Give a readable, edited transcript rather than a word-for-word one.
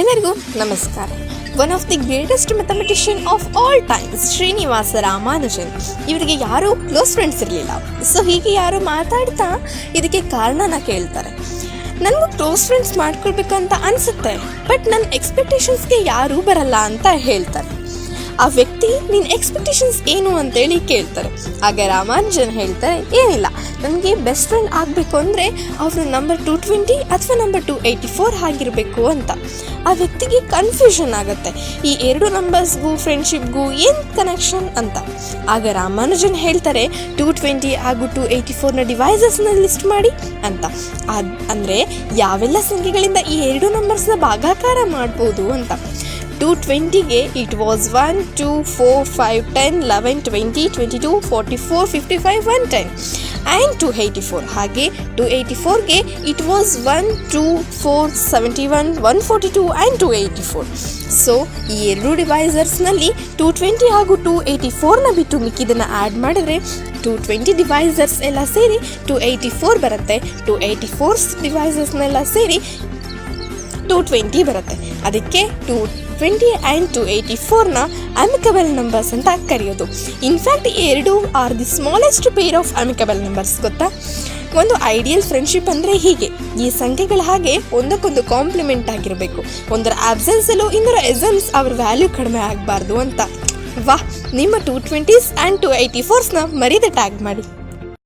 ಎಲ್ಲರಿಗೂ ನಮಸ್ಕಾರ. One of the greatest mathematician of all times Srinivasa Ramanujan. ಇವರಿಗೆ ಯಾರೂ ಕ್ಲೋಸ್ ಫ್ರೆಂಡ್ಸ್ ಇರಲಿಲ್ಲ. ಸೊ ಹೀಗೆ ಯಾರು ಮಾತಾಡ್ತಾ ಇದಕ್ಕೆ ಕಾರಣನ ಕೇಳ್ತಾರೆ. ನನಗೂ ಕ್ಲೋಸ್ ಫ್ರೆಂಡ್ಸ್ ಮಾಡ್ಕೊಳ್ಬೇಕಂತ ಅನಿಸುತ್ತೆ, ಬಟ್ ನನ್ನ ಎಕ್ಸ್ಪೆಕ್ಟೇಷನ್ಸ್ಗೆ ಯಾರೂ ಬರಲ್ಲ ಅಂತ ಹೇಳ್ತಾರೆ. ಆ ವ್ಯಕ್ತಿ ನಿನ್ನ ಎಕ್ಸ್ಪೆಕ್ಟೇಷನ್ಸ್ ಏನು ಅಂತೇಳಿ ಕೇಳ್ತಾರೆ. ಆಗ ರಾಮಾನುಜನ್ ಹೇಳ್ತಾರೆ, ಏನಿಲ್ಲ, ನನಗೆ ಬೆಸ್ಟ್ ಫ್ರೆಂಡ್ ಆಗಬೇಕು ಅಂದರೆ ಅವರು ನಂಬರ್ 220 ಅಥವಾ ನಂಬರ್ 284 ಆಗಿರಬೇಕು ಅಂತ. ಆ ವ್ಯಕ್ತಿಗೆ ಕನ್ಫ್ಯೂಷನ್ ಆಗುತ್ತೆ, ಈ ಎರಡು ನಂಬರ್ಸ್ಗೂ ಫ್ರೆಂಡ್ಶಿಪ್ಗೂ ಏನು ಕನೆಕ್ಷನ್ ಅಂತ. ಆಗ ರಾಮಾನುಜನ್ ಹೇಳ್ತಾರೆ, 220 ಹಾಗೂ 284ನ ಡಿವೈಸಸ್ನ ಲಿಸ್ಟ್ ಮಾಡಿ ಅಂತ. ಅಂದರೆ ಯಾವೆಲ್ಲ ಸಂಖ್ಯೆಗಳಿಂದ ಈ ಎರಡು ನಂಬರ್ಸ್ನ ಭಾಗಾಕಾರ ಮಾಡ್ಬೋದು ಅಂತ. 220ಗೆ ಇಟ್ ವಾಸ್ 1 2 4 5 10 11 20 22 44 55 110 ಆ್ಯಂಡ್ 284. ಹಾಗೆ 284ಗೆ ಇಟ್ ವಾಸ್ 1 2 4 71 142 ಆ್ಯಂಡ್ 284. ಸೊ ಈ ಎರಡು ಡಿವೈಸರ್ಸ್ನಲ್ಲಿ 220 ಹಾಗೂ 284ನ ಬಿಟ್ಟು ಮಿಕ್ಕಿದನ್ನು ಆ್ಯಡ್ ಮಾಡಿದ್ರೆ 220 ಡಿವೈಸರ್ಸ್ ಎಲ್ಲ ಸೇರಿ 284 ಬರುತ್ತೆ. 284 ಡಿವೈಸರ್ಸ್ನೆಲ್ಲ ಸೇರಿ 220 ಬರುತ್ತೆ. ಅದಕ್ಕೆ 220 ಆ್ಯಂಡ್ 284ನ ಅಮಿಕಬಲ್ ನಂಬರ್ಸ್ ಅಂತ ಕರೆಯೋದು. ಇನ್ಫ್ಯಾಕ್ಟ್ ಈ ಎರಡು R the smallest pair of amicable numbers. ಗೊತ್ತಾ, ಒಂದು ಐಡಿಯಲ್ ಫ್ರೆಂಡ್ಶಿಪ್ ಅಂದರೆ ಹೀಗೆ, ಈ ಸಂಖ್ಯೆಗಳ ಹಾಗೆ ಒಂದಕ್ಕೊಂದು ಕಾಂಪ್ಲಿಮೆಂಟ್ ಆಗಿರಬೇಕು. ಒಂದರ ಆಬ್ಸೆನ್ಸಲ್ಲೂ ಇನ್ನರ ಎಸೆನ್ಸ್ ಅವ್ರ ವ್ಯಾಲ್ಯೂ ಕಡಿಮೆ ಆಗಬಾರ್ದು ಅಂತ. ವಾಹ್, ನಿಮ್ಮ 220s ಆ್ಯಂಡ್ 284ಸ್ನ ಮರೀದೆ ಟ್ಯಾಗ್ ಮಾಡಿ.